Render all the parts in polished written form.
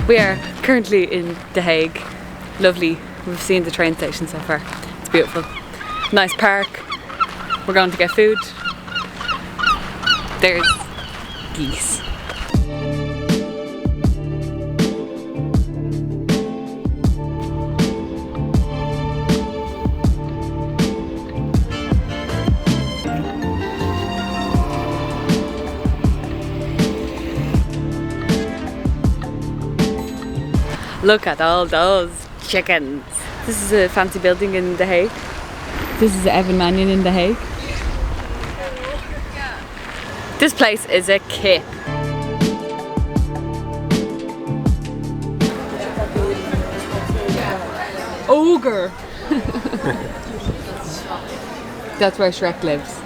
We are currently in The Hague. Lovely. We've seen the train station so far. It's beautiful. Nice park. We're going to get food. There's geese. Look at all those chickens. This is a fancy building in The Hague. This is Evan Mannion in The Hague. This place is a kip. Ogre! That's where Shrek lives.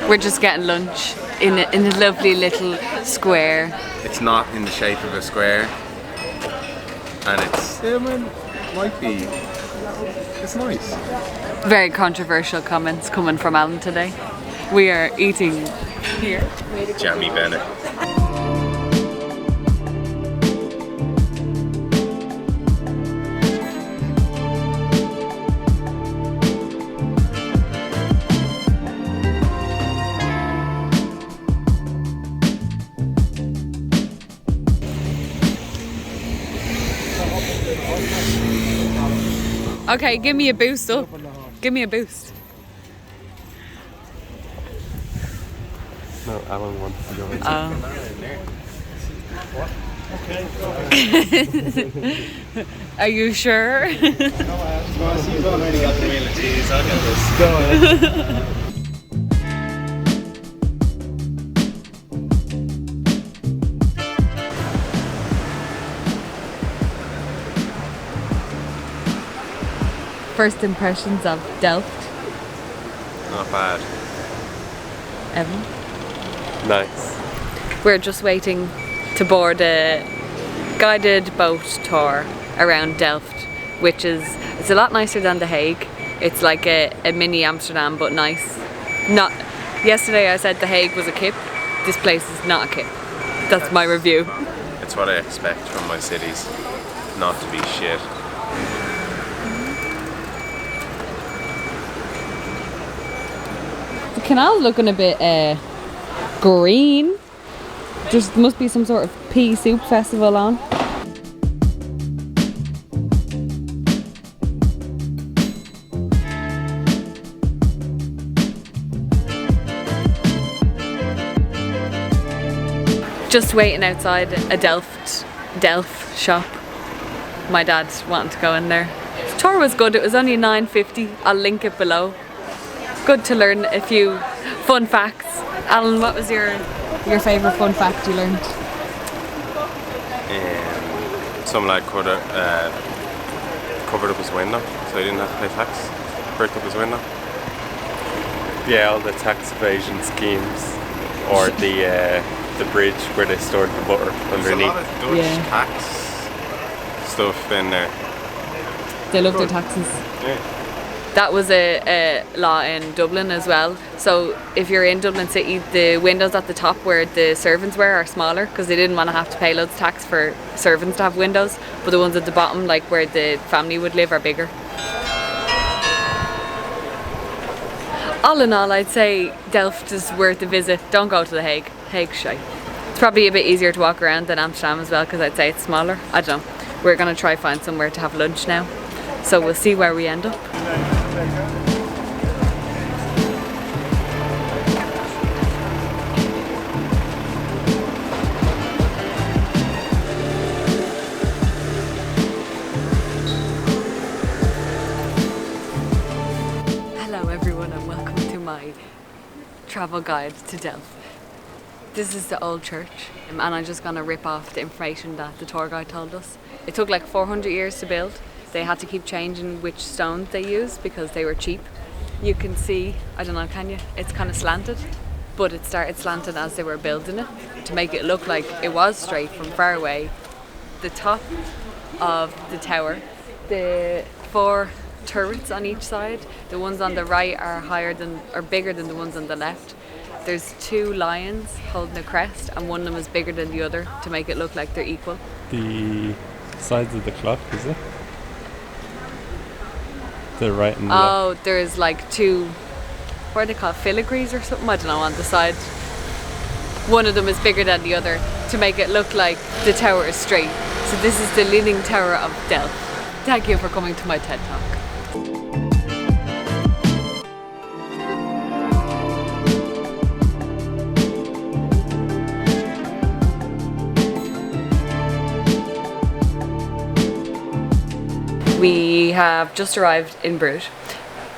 We're just getting lunch in a lovely little square. It's not in the shape of a square. And it's, might be, it's nice. Very controversial comments coming from Alan today. We are eating here. Jammy Bennett. Okay, give me a boost up. Give me a boost. No, Alan wants to go into Are you sure? First impressions of Delft. Not bad. Evan? Nice. We're just waiting to board a guided boat tour around Delft, which it's a lot nicer than The Hague. It's like a mini Amsterdam, but nice. Yesterday I said The Hague was a kip. This place is not a kip. That's my review. It's what I expect from my cities. Not to be shit. The canal's looking a bit green. There must be some sort of pea soup festival on. Just waiting outside a Delft shop. My dad wanted to go in there. The tour was good. It was only $9.50. I'll link it below. Good to learn a few fun facts. Alan, what was your favourite fun fact you learned? Some lad covered up his window, so he didn't have to pay tax. Bricked up his window. Yeah, all the tax evasion schemes, or the bridge where they stored the butter underneath. There's a lot of Dutch tax stuff in there. They love their taxes. Yeah. That was a law in Dublin as well. So if you're in Dublin City, the windows at the top where the servants were are smaller because they didn't want to have to pay loads of tax for servants to have windows. But the ones at the bottom, like where the family would live, are bigger. All in all, I'd say Delft is worth a visit. Don't go to The Hague. Hague's shite. It's probably a bit easier to walk around than Amsterdam as well because I'd say it's smaller. I don't know. We're going to try find somewhere to have lunch now. So we'll see where we end up. Hello everyone and welcome to my travel guide to Delft. This is the old church and I'm just going to rip off the information that the tour guide told us. It took like 400 years to build. They had to keep changing which stones they used because they were cheap. You can see, I don't know, can you? It's kind of slanted, but it started slanted as they were building it to make it look like it was straight from far away. The top of the tower, the 4 turrets on each side, the ones on the right are bigger than the ones on the left. There's 2 lions holding a crest and one of them is bigger than the other to make it look like they're equal. The sides of the clock, is it? The right and the Oh, there's like two, what are they called, filigrees or something? I don't know, on the side. One of them is bigger than the other to make it look like the tower is straight. So this is the Leaning Tower of Delft. Thank you for coming to my TED Talk. We have just arrived in Bruges.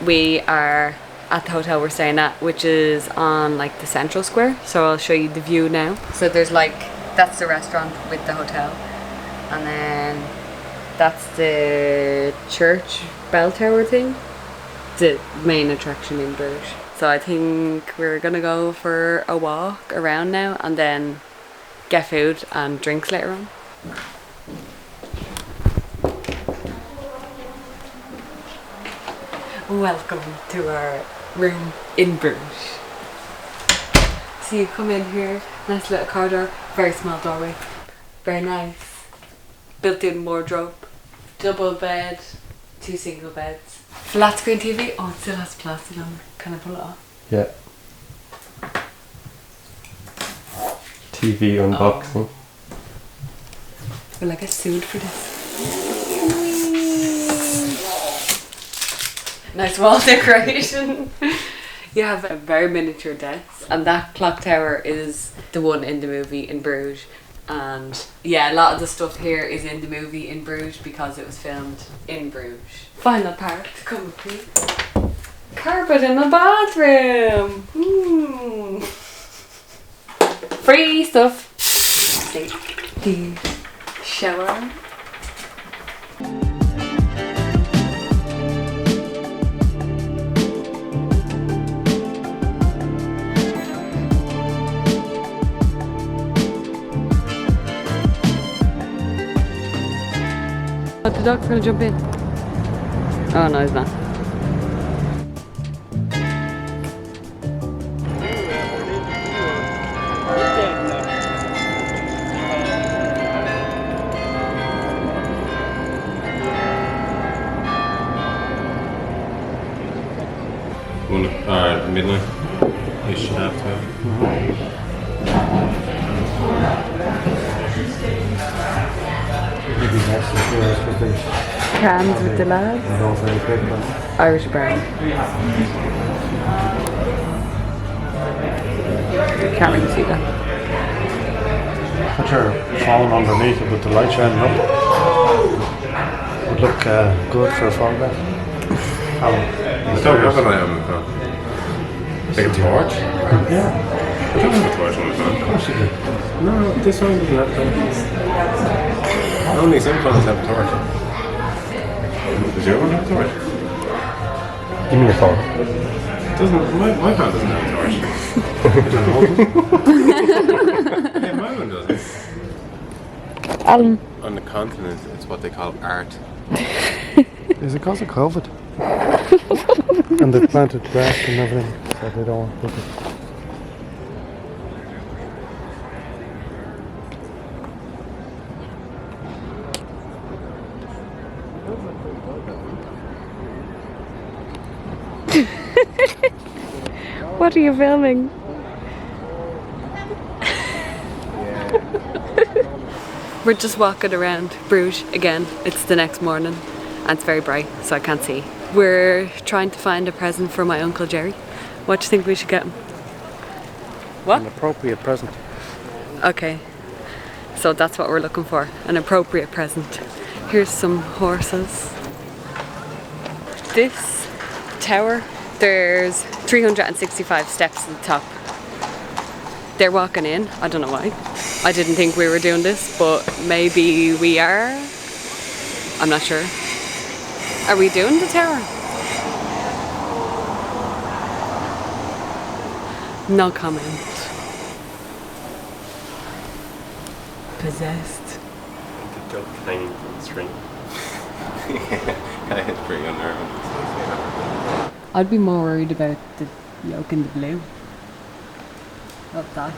We are at the hotel we're staying at, which is on like the central square. So I'll show you the view now. So there's like, that's the restaurant with the hotel. And then that's the church bell tower thing. The main attraction in Bruges. So I think we're gonna go for a walk around now and then get food and drinks later on. Welcome to our room in Bruges. So you come in here, nice little corridor, very small doorway, very nice. Built-in wardrobe, double bed, 2 single beds. Flat screen TV, oh it still has plastic on it. Can I pull it off? Yeah. TV unboxing. Will I get sued for this? Nice wall decoration. You have a very miniature desk, and that clock tower is the one in the movie in Bruges. And yeah, a lot of the stuff here is in the movie in Bruges because it was filmed in Bruges. Final part, come with me. Carpet in the bathroom. Free stuff. The shower. Oh, the dog's gonna jump in. Oh no, he's not. Midnight. You should have to. Cans with the lads. Irish brown. Can't really see that. Put your phone underneath it with the light shining up. Would look good for a photograph. You don't have a light on the phone. Like a torch? Yeah. I don't have a torch on the phone. Of course you do. No, this one doesn't have a torch. Only some phones have a torch. Does your one have a torch? Give me your phone. My phone doesn't have a torch. Yeah, my one doesn't. On the continent, it's what they call art. Is it because of COVID? And they've planted grass and everything, so they don't look it. What are you filming? We're just walking around Bruges again. It's the next morning and it's very bright, so I can't see. We're trying to find a present for my Uncle Jerry. What do you think we should get him? What? An appropriate present. Okay, so that's what we're looking for, an appropriate present. Here's some horses. This tower, there's 365 steps at the top. They're walking in, I don't know why. I didn't think we were doing this, but maybe we are. I'm not sure. Are we doing the tower? No comment. Possessed. The duck hanging from the string. Yeah, it's pretty unnerving. I'd be more worried about the yolk in the blue. Not that.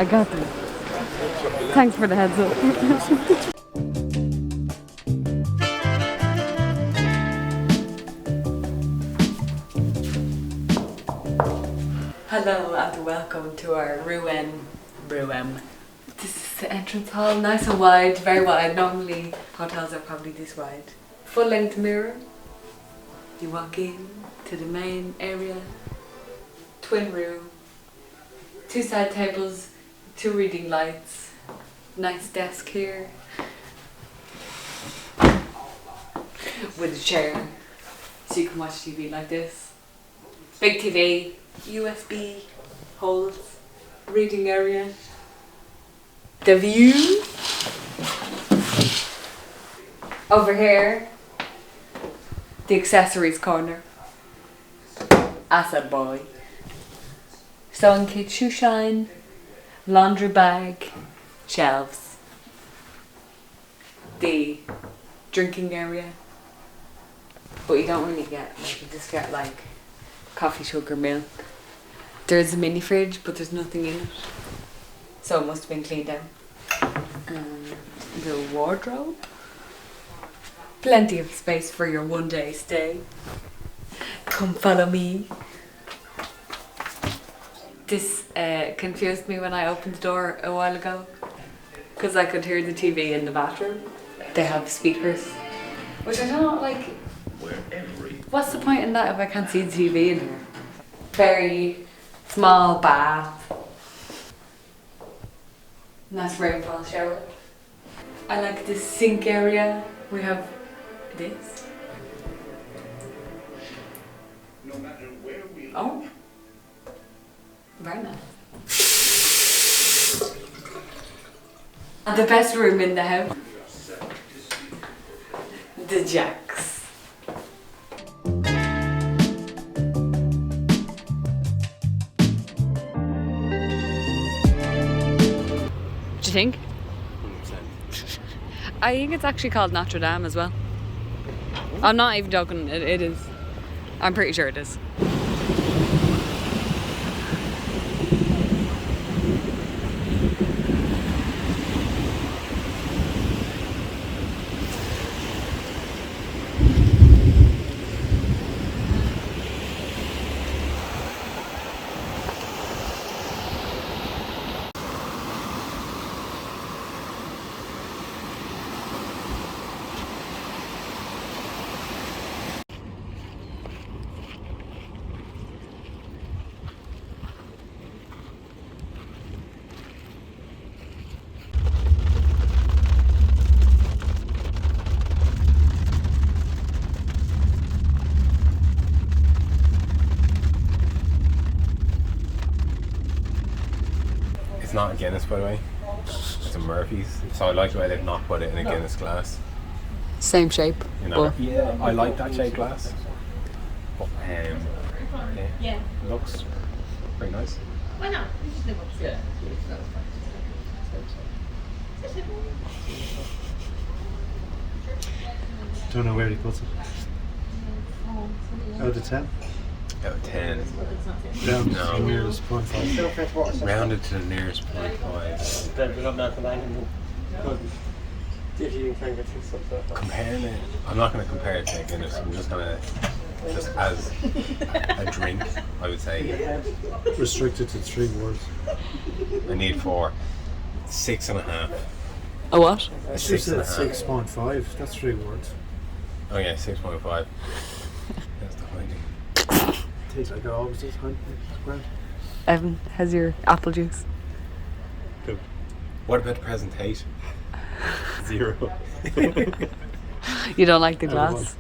I got them. Thanks for the heads up. Hello and welcome to our Rouen. This is the entrance hall, nice and wide, very wide. Normally hotels are probably this wide. Full length mirror. You walk in to the main area. Twin room. 2 side tables, 2 reading lights. Nice desk here. With a chair. So you can watch TV like this. Big TV. USB holes, reading area, the view over here, the accessories corner, asset boy, sewing kit, shoe shine, laundry bag, shelves, the drinking area, but you don't really get, like, you just get like coffee, sugar, milk. There's a mini fridge, but there's nothing in it, so it must have been cleaned out. And the wardrobe, plenty of space for your 1 day stay. Come follow me. This confused me when I opened the door a while ago, because I could hear the TV in the bathroom. They have speakers, which I don't like. What's the point in that if I can't see the TV in here? Very small bath. Nice rainfall shower. I like this sink area. We have this. Oh, very nice. And the best room in the house. The Jacks. What do you think? 100%. I think it's actually called Notre Dame as well. I'm not even joking, it is. I'm pretty sure it is. It's not a Guinness, by the way. It's a Murphy's. So I like the way they've not put it in a Guinness glass. Same shape. You know? But Yeah, I like that shaped glass. But yeah, it looks pretty nice. Don't know where he puts it. Out of 10? Out of 10. Down to No. the nearest 0.5. Rounded to the nearest 0.5. Comparing it, I'm not going to compare it to Guinness. I'm just going to, just as a drink, I would say Restricted to 3 words. I need 4. 6.5. a what? A She said 6.5. 6.5. That's 3 words. Oh yeah, 6.5. That's the hiding. Tastes like it always does. Huh? It's grand. Evan, how's your apple juice? What about the presentation? 0. You don't like the Out of glass?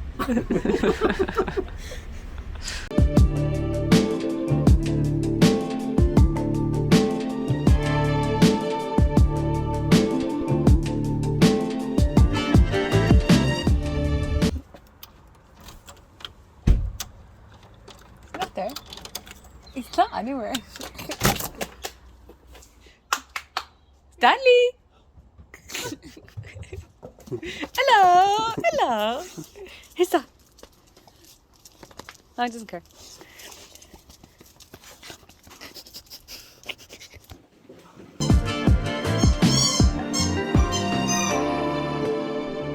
Not there. It's not anywhere. Stanley! Hello! Hello! Who's that? No, he doesn't care.